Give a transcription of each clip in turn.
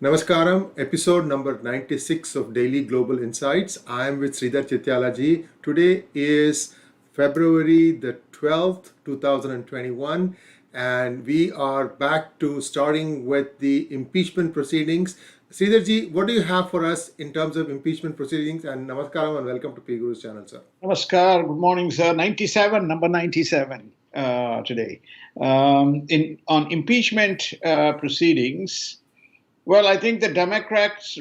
Namaskaram, episode number 96 of Daily Global Insights. I am with Sree. Today is February the 12th, 2021, and we are back to starting with the impeachment proceedings. Sridharji, what do you have for us in terms of impeachment proceedings? And Namaskaram and welcome to PGurus channel, sir. Namaskar. Good morning, sir. 97, number 97 today. On impeachment proceedings, well, I think the Democrats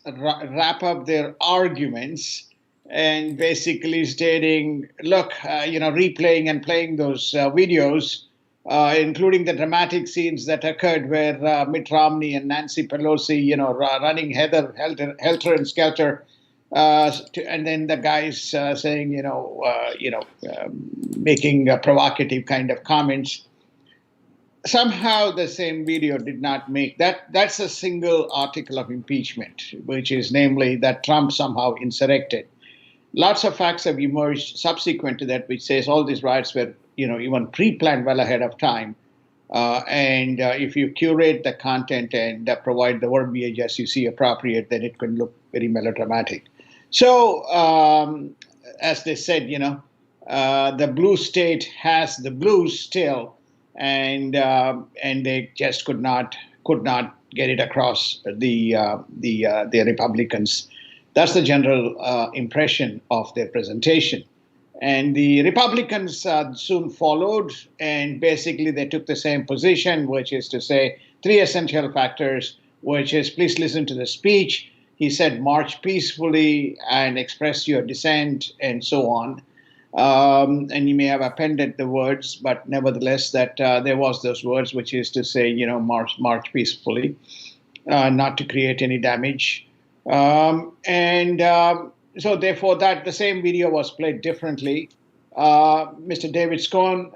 wrap up their arguments and basically stating, look, replaying and playing those videos, including the dramatic scenes that occurred where Mitt Romney and Nancy Pelosi, running helter and skelter, and then the guys saying, making provocative kind of comments. Somehow the same video did not make that. That's a single article of impeachment, which is namely that Trump somehow insurrected. Lots of facts have emerged subsequent to that, which says all these riots were, even pre-planned well ahead of time. And if you curate the content and provide the verbiage as you see appropriate, then it can look very melodramatic. So, as they said, the blue state has the blues still, and they just could not get it across the Republicans. That's the general impression of their presentation. And the Republicans soon followed, and basically they took the same position, which is to say three essential factors, which is please listen to the speech. He said march peacefully and express your dissent and so on. And you may have appended the words, but nevertheless, that there was those words, which is to say, march peacefully, not to create any damage. So therefore, that the same video was played differently. Mr. David Scone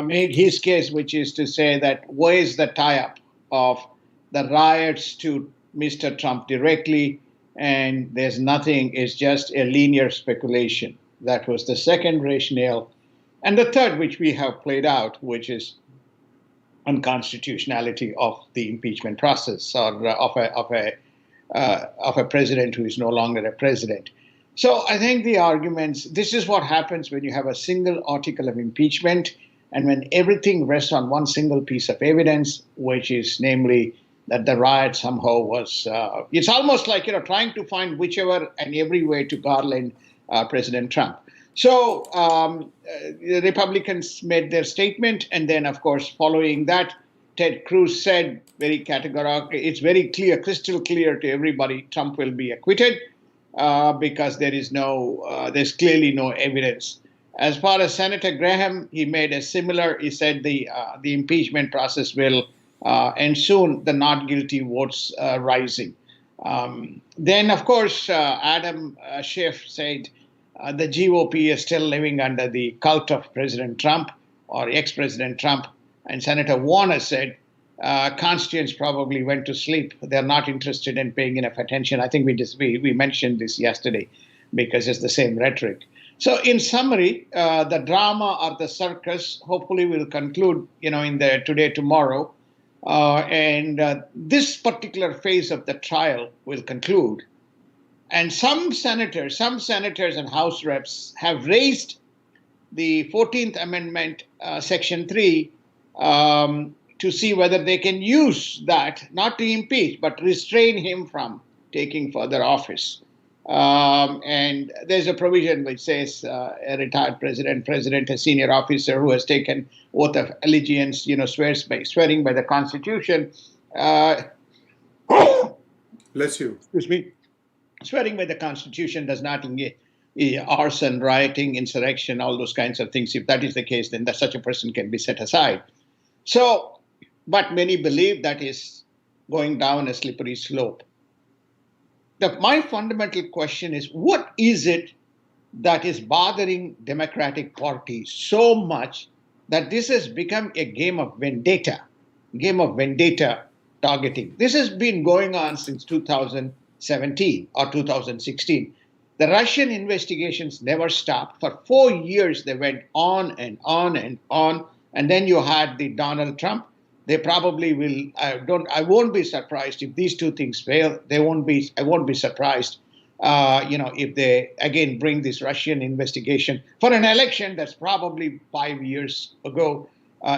made his case, which is to say that where is the tie-up of the riots to Mr. Trump directly, and there's nothing, it's just a linear speculation. That was the second rationale. And the third, which we have played out, which is unconstitutionality of the impeachment process or of a president who is no longer a president. So I think the arguments, this is what happens when you have a single article of impeachment and when everything rests on one single piece of evidence, which is namely that the riot somehow was, it's almost like, trying to find whichever and every way to garland President Trump. So the Republicans made their statement, and then, of course, following that, Ted Cruz said very categorically, it's very clear, crystal clear to everybody, Trump will be acquitted because there's clearly no evidence. As far as Senator Graham, he made a similar, he said the impeachment process will end soon, the not guilty votes rising. Then, of course, Adam Schiff said the GOP is still living under the cult of President Trump or ex-President Trump. And Senator Warner said constituents probably went to sleep. They're not interested in paying enough attention. I think we mentioned this yesterday because it's the same rhetoric. So in summary, the drama or the circus hopefully will conclude, in the today, tomorrow. And this particular phase of the trial will conclude. And some senators and House reps have raised the 14th Amendment, Section 3, to see whether they can use that, not to impeach, but restrain him from taking further office. And there's a provision which says a retired president, a senior officer who has taken oath of allegiance, swearing by the Constitution. Bless you. Excuse me. Swearing by the Constitution does not engage arson, rioting, insurrection, all those kinds of things. If that is the case, then such a person can be set aside. So, but many believe that is going down a slippery slope. My fundamental question is, what is it that is bothering Democratic Party so much that this has become a game of vendetta targeting? This has been going on since 2017 or 2016. The Russian investigations never stopped. For 4 years, they went on and on and on. And then you had the Donald Trump. they probably will. I won't be surprised if these two things fail. I won't be surprised. If they again bring this Russian investigation for an election that's probably 5 years ago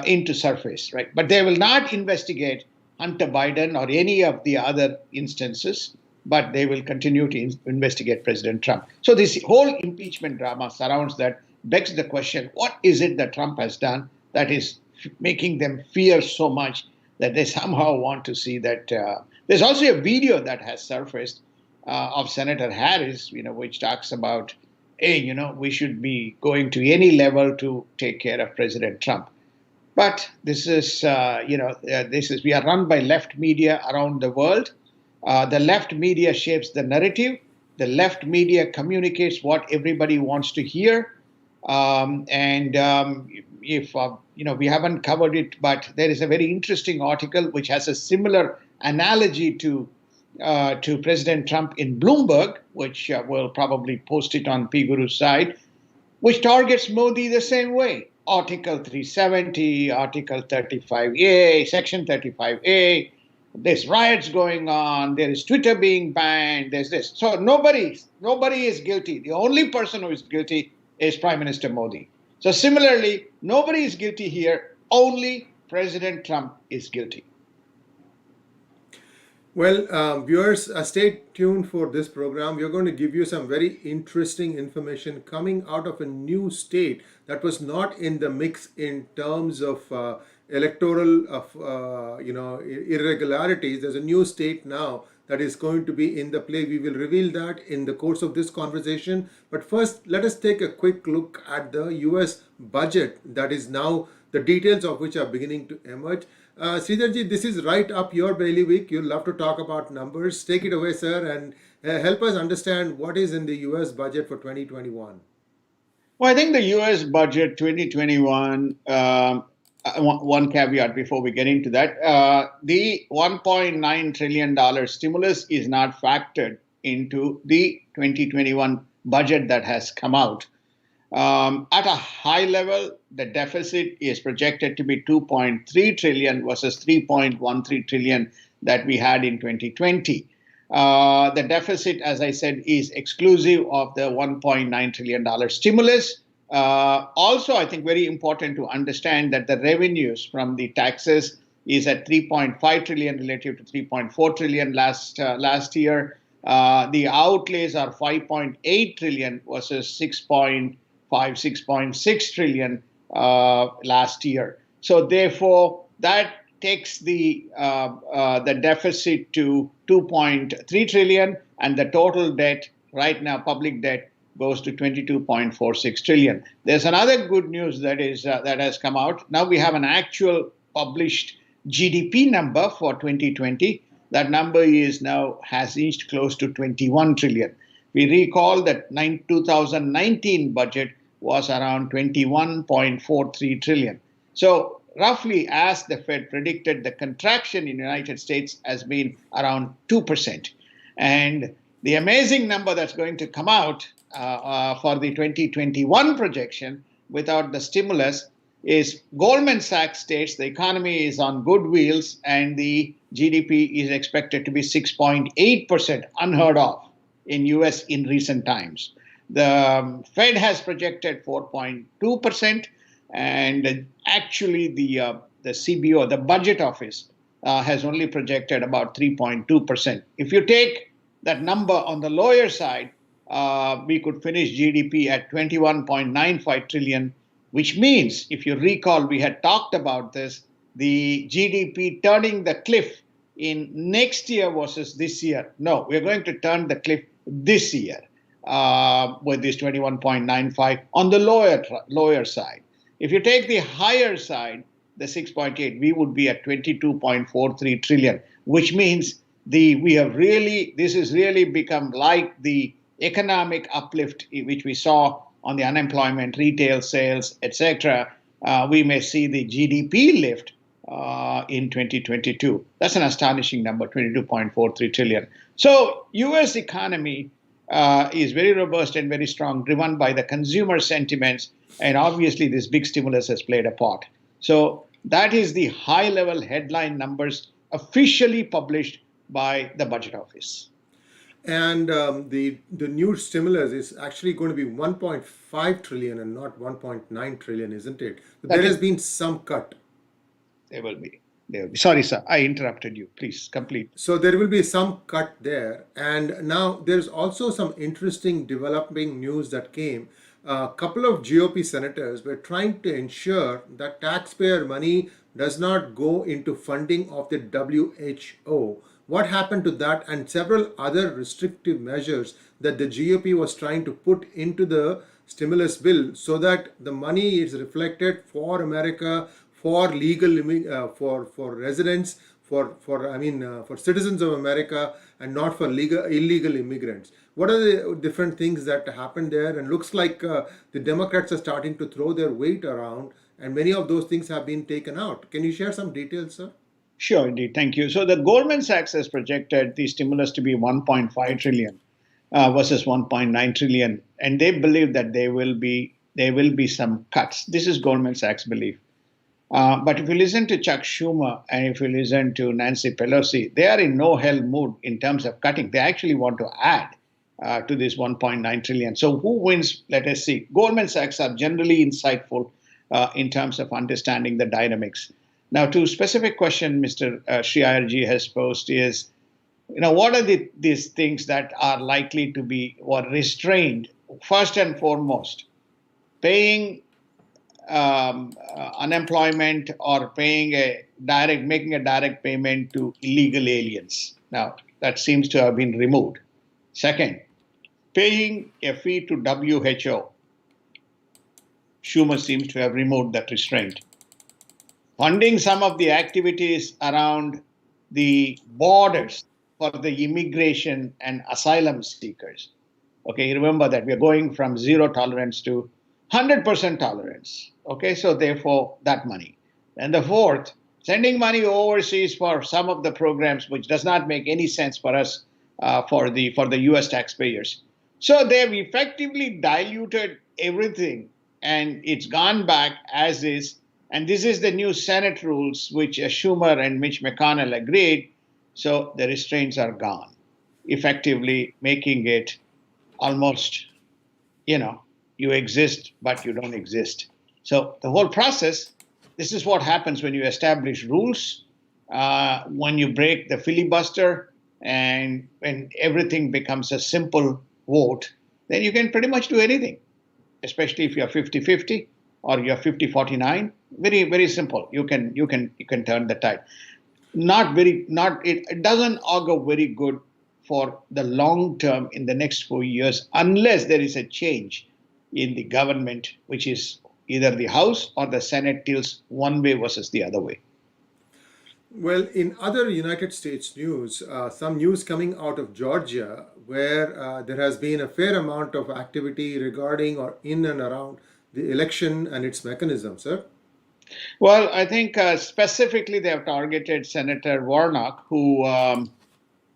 into surface, right? But they will not investigate Hunter Biden or any of the other instances, but they will continue to investigate President Trump. So this whole impeachment drama surrounds that, begs the question, what is it that Trump has done that is making them fear so much that they somehow want to see that? There's also a video that has surfaced of Senator Harris, which talks about, hey, we should be going to any level to take care of President Trump. But this is, we are run by left media around the world. The left media shapes the narrative. The left media communicates what everybody wants to hear. If we haven't covered it, but there is a very interesting article which has a similar analogy to President Trump in Bloomberg, which we'll probably post it on PGurus side, which targets Modi the same way. Article 370, Article 35A, Section 35A. There's riots going on. There is Twitter being banned. There's this. So nobody is guilty. The only person who is guilty is Prime Minister Modi. So similarly, nobody is guilty here. Only President Trump is guilty. Well, viewers, stay tuned for this program. We're going to give you some very interesting information coming out of a new state that was not in the mix in terms of electoral irregularities. There's a new state now that is going to be in the play. We will reveal that in the course of this conversation. But first, let us take a quick look at the US budget that is now, the details of which are beginning to emerge. Sridharji, this is right up your bailiwick. You love to talk about numbers. Take it away, sir, and help us understand what is in the US budget for 2021. Well, I think the US budget 2021, one caveat before we get into that, the $1.9 trillion stimulus is not factored into the 2021 budget that has come out. At a high level, the deficit is projected to be 2.3 trillion versus 3.13 trillion that we had in 2020. The deficit, as I said, is exclusive of the $1.9 trillion stimulus. Also, I think very important to understand that the revenues from the taxes is at 3.5 trillion relative to 3.4 trillion last year. The outlays are 5.8 trillion versus 6.6 trillion last year. So therefore, that takes the deficit to 2.3 trillion, and the total debt right now, public debt, goes to 22.46 trillion. There's another good news that has come out. Now we have an actual published GDP number for 2020. That number has inched close to 21 trillion. We recall that 2019 budget was around 21.43 trillion. So roughly, as the Fed predicted, the contraction in the United States has been around 2%. And the amazing number that's going to come out for the 2021 projection without the stimulus is Goldman Sachs states the economy is on good wheels and the GDP is expected to be 6.8%, unheard of in US in recent times. The Fed has projected 4.2%, and actually the CBO, the budget office, has only projected about 3.2%. If you take that number on the lower side, we could finish GDP at 21.95 trillion, which means, if you recall, we had talked about this, the GDP turning the cliff in next year versus this year. No, we're going to turn the cliff this year with this 21.95 on the lower side. If you take the higher side, the 6.8, we would be at 22.43 trillion, which means this has really become like the economic uplift which we saw on the unemployment, retail sales, etc. We may see the GDP lift in 2022. That's an astonishing number, 22.43 trillion. So US economy is very robust and very strong, driven by the consumer sentiments, and obviously this big stimulus has played a part. So That is the high-level headline numbers officially published by the Budget Office. And the new stimulus is actually going to be 1.5 trillion and not 1.9 trillion, isn't it? There has been some cut. There will be. Sorry, sir, I interrupted you. Please complete. So there will be some cut there. And now there's also some interesting developing news that came. A couple of GOP senators were trying to ensure that taxpayer money does not go into funding of the WHO. What happened to that and several other restrictive measures that the GOP was trying to put into the stimulus bill so that the money is reflected for America, for for residents, for citizens of America, and not for illegal immigrants. What are the different things that happened there? And looks like the Democrats are starting to throw their weight around, and many of those things have been taken out. Can you share some details, sir? Sure, indeed. Thank you. So the Goldman Sachs has projected the stimulus to be 1.5 trillion versus 1.9 trillion, and they believe that there will be some cuts. This is Goldman Sachs' belief. But if you listen to Chuck Schumer and if you listen to Nancy Pelosi, they are in no hell mood in terms of cutting. They actually want to add to this 1.9 trillion. So who wins? Let us see. Goldman Sachs are generally insightful in terms of understanding the dynamics. Now, to specific question Mr. Sree Iyer has posed is, what are these things that are likely to be or restrained? First and foremost, paying unemployment or making a direct payment to illegal aliens. Now, that seems to have been removed. Second, paying a fee to WHO. Schumer seems to have removed that restraint. Funding some of the activities around the borders for the immigration and asylum seekers. Okay, you remember that we're going from zero tolerance to 100% tolerance. Okay, so therefore that money. And the fourth, sending money overseas for some of the programs, which does not make any sense for us, for the U.S. taxpayers. So they've effectively diluted everything, and it's gone back as is. And this is the new Senate rules, which Schumer and Mitch McConnell agreed. So the restraints are gone, effectively making it almost, you exist, but you don't exist. So the whole process, this is what happens when you establish rules, when you break the filibuster, and when everything becomes a simple vote, then you can pretty much do anything, especially if you're 50-50 or you're 50-49. Very, very simple. You can turn the tide. It doesn't augur very good for the long term in the next 4 years, unless there is a change in the government, which is either the House or the Senate tilts one way versus the other way. Well, in other United States news, some news coming out of Georgia, where there has been a fair amount of activity regarding or in and around the election and its mechanism, sir. Well, I think specifically they have targeted Senator Warnock, who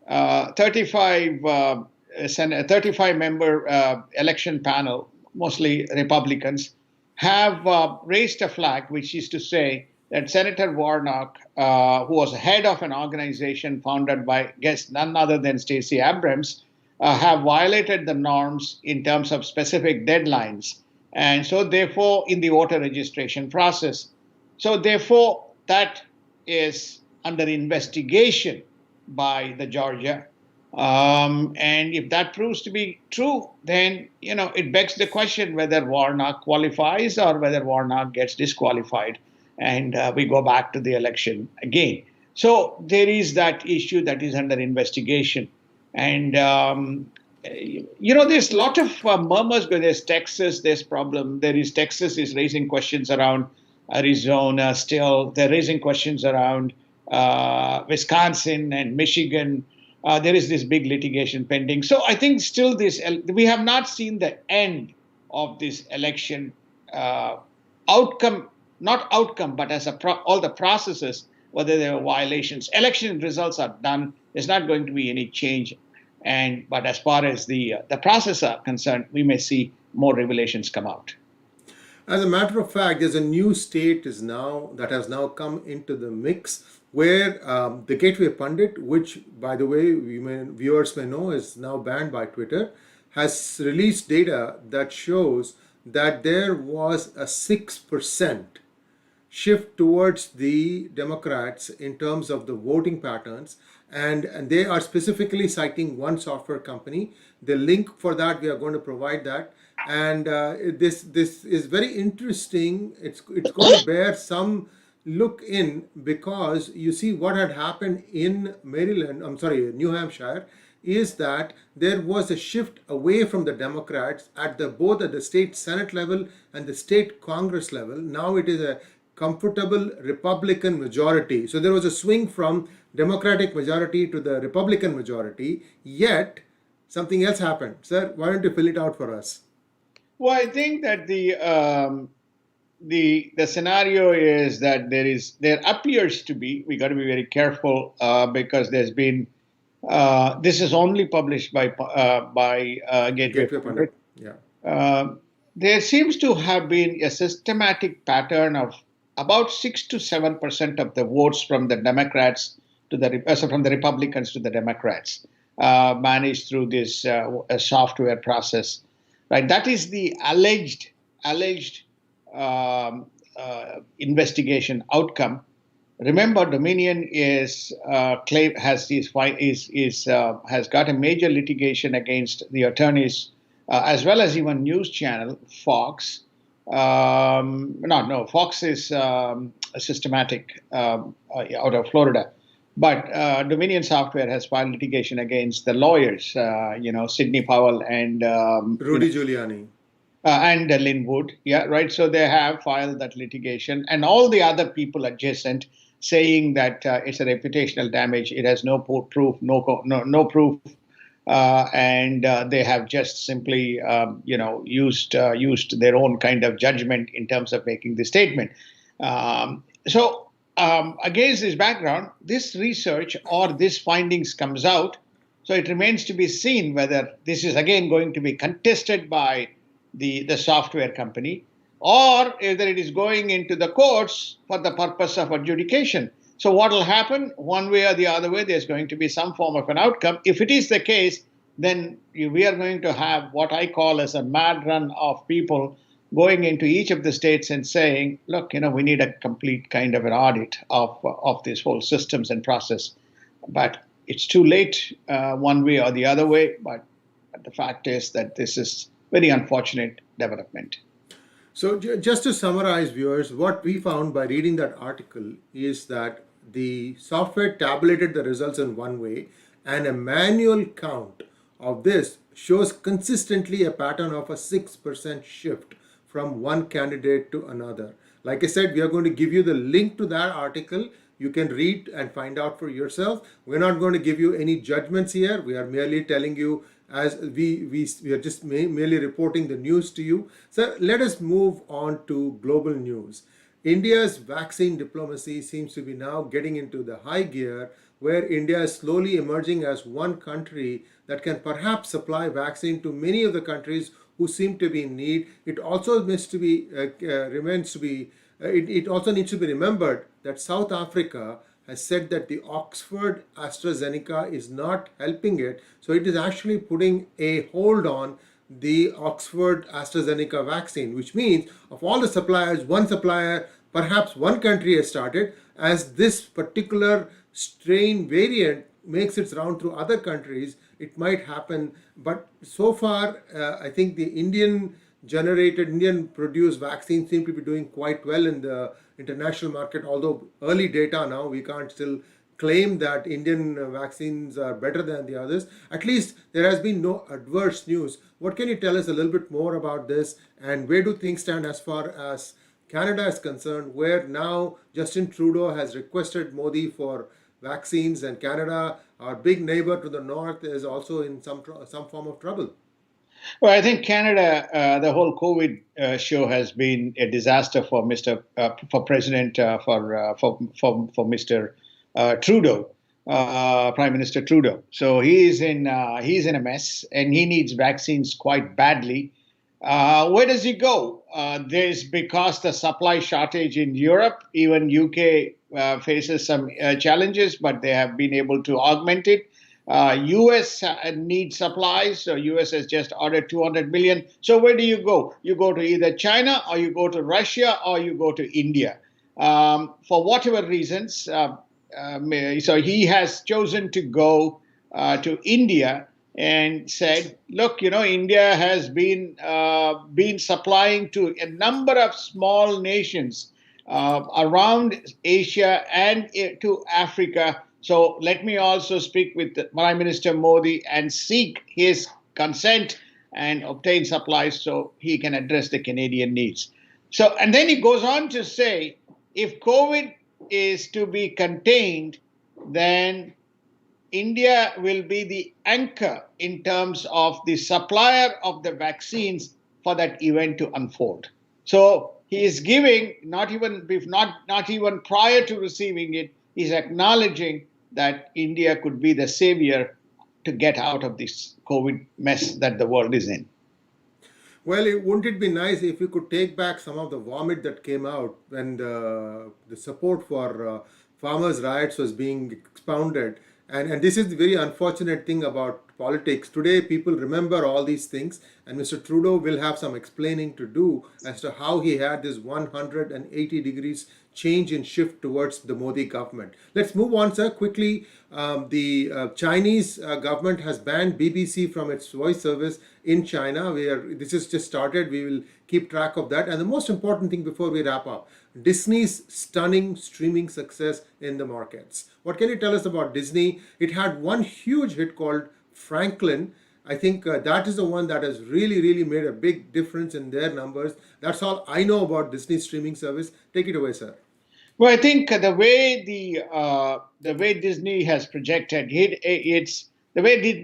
35-member election panel, mostly Republicans, have raised a flag, which is to say that Senator Warnock, who was head of an organization founded by, none other than Stacey Abrams, have violated the norms in terms of specific deadlines. And so therefore, in the voter registration process. So therefore, that is under investigation by the Georgia. And if that proves to be true, then, it begs the question whether Warnock qualifies or whether Warnock gets disqualified and we go back to the election again. So there is that issue that is under investigation. And, there's a lot of murmurs, but there's Texas, there's problem. Texas is raising questions around Arizona still. They're raising questions around Wisconsin and Michigan. There is this big litigation pending. So I think still we have not seen the end of this election outcome, not outcome, but as all the processes, whether there are violations. Election results are done. There's not going to be any change. But as far as the process are concerned, we may see more revelations come out. As a matter of fact, there's a new state that has now come into the mix where the Gateway Pundit, which, by the way, viewers may know is now banned by Twitter, has released data that shows that there was a 6% shift towards the Democrats in terms of the voting patterns. And they are specifically citing one software company. The link for that, we are going to provide that. And this is very interesting. It's going to bear some look in, because you see what had happened in New Hampshire is that there was a shift away from the Democrats at both at the state Senate level and the state Congress level. Now it is a comfortable Republican majority. So there was a swing from Democratic majority to the Republican majority, yet something else happened. Sir, why don't you fill it out for us? Well, I think that the scenario is that there appears to be, we got to be very careful because there's been this is only published by Gateway Pundit. Yeah. There seems to have been a systematic pattern of about 6 to 7% of the votes from the Democrats to from the Republicans to the Democrats managed through this software process, right? That is the alleged investigation outcome. Remember, Dominion has got a major litigation against the attorneys, as well as even news channel Fox. Fox is systematic out of Florida, but Dominion Software has filed litigation against the lawyers, Sidney Powell and Rudy Giuliani. And Linwood, yeah, right. So they have filed that litigation, and all the other people adjacent saying that it's a reputational damage. It has no proof, no proof, and they have just simply, used their own kind of judgment in terms of making the statement. So against this background, this research or this findings comes out. So it remains to be seen whether this is again going to be contested by the software company, or whether it is going into the courts for the purpose of adjudication. So what will happen, one way or the other way, there's going to be some form of an outcome. If it is the case, then we are going to have what I call as a mad run of people going into each of the states and saying, look, we need a complete kind of an audit of these whole systems and process. But it's too late one way or the other way. But the fact is that this is very unfortunate development. So just to summarize, viewers, what we found by reading that article is that the software tabulated the results in one way, and a manual count of this shows consistently a pattern of a 6% shift from one candidate to another. Like I said, we are going to give you the link to that article. You can read and find out for yourself. We're not going to give you any judgments here. We are merely telling you, as we are just merely reporting the news to you. So let us move on to global news. India's vaccine diplomacy seems to be now getting into the high gear, where India is slowly emerging as one country that can perhaps supply vaccine to many of the countries who seem to be in need. It also needs to be it also needs to be remembered that South Africa has said that the Oxford AstraZeneca is not helping it. So it is actually putting a hold on the Oxford AstraZeneca vaccine, which means of all the suppliers, one supplier, perhaps one country has started. As this particular strain variant makes its round through other countries, it might happen. But so far, I think the Indian produced vaccines seem to be doing quite well in the international market, although early data now, we can't still claim that Indian vaccines are better than the others. At least there has been no adverse news. What can you tell us a little bit more about this, and where do things stand as far as Canada is concerned, where now Justin Trudeau has requested Modi for vaccines, and Canada, our big neighbor to the north, is also in some form of trouble? Well, I think Canada, the whole COVID show has been a disaster for President Mr. Trudeau, Prime Minister Trudeau. So he's in a mess, and he needs vaccines quite badly. Where does he go? There's because the supply shortage in Europe, even UK faces some challenges, but they have been able to augment it. US needs supplies, so US has just ordered 200 million. So where do you go? You go to either China, or you go to Russia, or you go to India. For whatever reasons, so he has chosen to go to India and said, "Look, India has been supplying to a number of small nations around Asia and to Africa. So let me also speak with Prime Minister Modi and seek his consent and obtain supplies so he can address the Canadian needs." So, and then he goes on to say, if COVID is to be contained, then India will be the anchor in terms of the supplier of the vaccines for that event to unfold. So he is giving, not even prior to receiving it, he's acknowledging that India could be the savior to get out of this COVID mess that the world is in. Well, wouldn't it be nice if we could take back some of the vomit that came out when the support for farmers' riots was being expounded? And this is the very unfortunate thing about politics. Today, people remember all these things, and Mr. Trudeau will have some explaining to do as to how he had this 180 degrees change in shift towards the Modi government. Let's move on, sir. Quickly, the Chinese government has banned BBC from its voice service in China, where this is just started. We will keep track of that. And the most important thing before we wrap up, Disney's stunning streaming success in the markets. What can you tell us about Disney? It had one huge hit called Franklin. I think that is the one that has really made a big difference in their numbers. That's all I know about Disney streaming service. Take it away, sir. Well, I think the way Disney has projected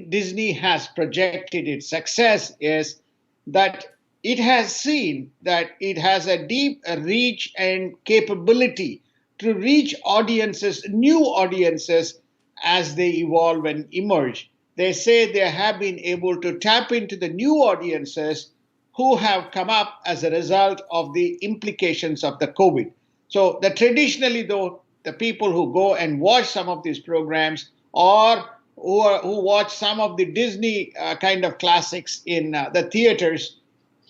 Disney has projected its success is that it has seen that it has a deep reach and capability to reach audiences, new audiences, as they evolve and emerge. They say they have been able to tap into the new audiences who have come up as a result of the implications of the COVID. So that traditionally, though, the people who go and watch some of these programs, or who watch some of the Disney kind of classics in the theaters,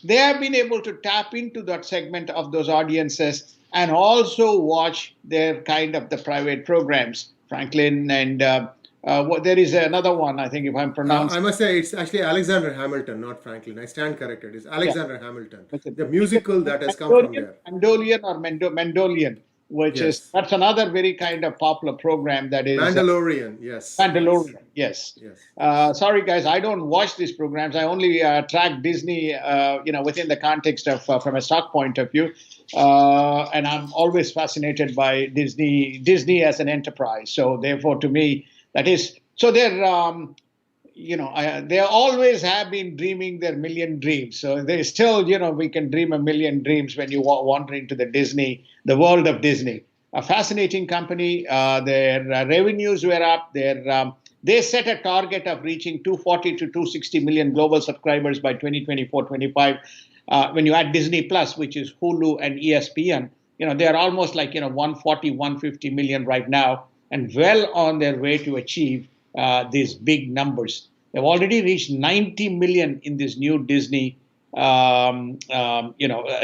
they have been able to tap into that segment of those audiences and also watch their kind of the private programs, Franklin, and there is another one, I think, if I'm pronouncing. I must say it's actually Alexander Hamilton, not Franklin. I stand corrected. It's Alexander Hamilton, the musical that has come from there. Mandalorian, Yes. that's another very kind of popular program that is Mandalorian, yes. Mandalorian. Yes. Yes. Sorry, guys, I don't watch these programs. I only track Disney, within the context of from a stock point of view, and I'm always fascinated by Disney as an enterprise. So, therefore, to me, that is so. They always have been dreaming their million dreams. So they still, we can dream a million dreams when you wander into the world of Disney. A fascinating company. Their revenues were up. They set a target of reaching 240 to 260 million global subscribers by 2024-25. When you add Disney Plus, which is Hulu and ESPN, they are almost like 140, 150 million right now, and well on their way to achieve these big numbers. They've already reached 90 million in this new Disney,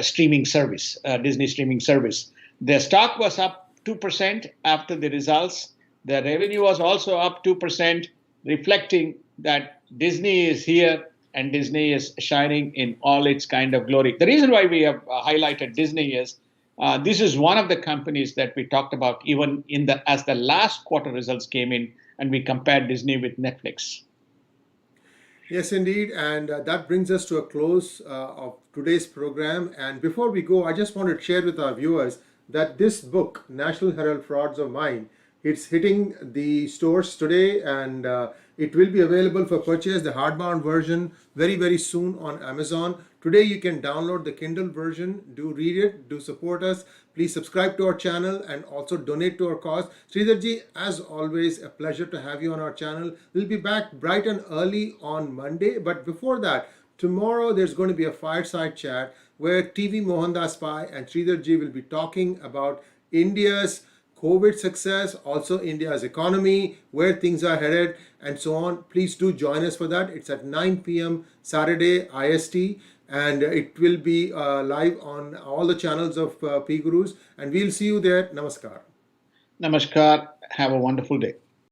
streaming service, Disney streaming service. Their stock was up 2% after the results. Their revenue was also up 2%, reflecting that Disney is here and Disney is shining in all its kind of glory. The reason why we have highlighted Disney is this is one of the companies that we talked about even as the last quarter results came in, and we compared Disney with Netflix. Yes, indeed. And that brings us to a close of today's program. And before we go, I just want to share with our viewers that this book, National Herald Frauds of Mine, it's hitting the stores today, and it will be available for purchase, the hardbound version, very soon on Amazon. Today you can download the Kindle version. Do read it, do support us. Please subscribe to our channel and also donate to our cause. Sridharji, as always, a pleasure to have you on our channel. We'll be back bright and early on Monday. But before that, Tomorrow, there's going to be a fireside chat where TV Mohandas Pai and Sridhar ji will be talking about India's COVID success, also India's economy, where things are headed, and so on. Please do join us for that. It's at 9 p.m. Saturday IST, and it will be live on all the channels of PGurus. And we'll see you there. Namaskar. Namaskar. Have a wonderful day.